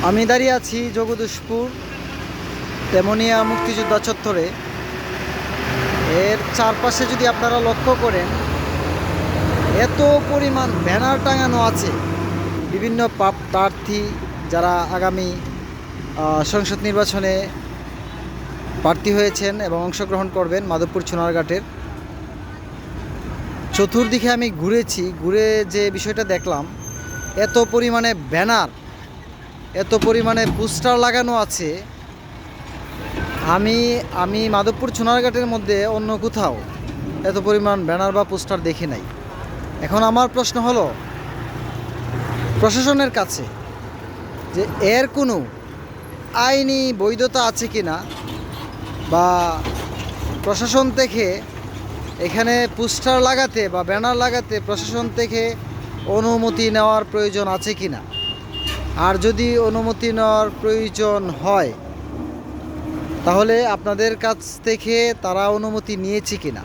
আমি দাঁড়িয়ে আছি জগদীশপুর তেমনিয়া মুক্তিযোদ্ধা চত্বরে। এর চারপাশে যদি আপনারা লক্ষ্য করেন, এত পরিমাণ ব্যানার টাঙানো আছে বিভিন্ন প্রার্থী যারা আগামী সংসদ নির্বাচনে প্রার্থী হয়েছেন এবং অংশগ্রহণ করবেন মাধবপুর সোনারঘাটের। চতুর্দিকে আমি ঘুরে যে বিষয়টা দেখলাম, এত পরিমাণে ব্যানার, এত পরিমাণে পোস্টার লাগানো আছে। আমি মাধবপুর সোনারঘাটের মধ্যে অন্য কোথাও এত পরিমাণ ব্যানার বা পোস্টার দেখি নাই। এখন আমার প্রশ্ন হলো প্রশাসনের কাছে, যে এর কোনো আইনি বৈধতা আছে কি না, বা প্রশাসন থেকে এখানে পোস্টার লাগাতে বা ব্যানার লাগাতে প্রশাসন থেকে অনুমতি নেওয়ার প্রয়োজন আছে কি না। আর যদি অনুমতি নেওয়ার প্রয়োজন হয়, তাহলে আপনাদের কাছ থেকে তারা অনুমতি নিয়েছে কি না।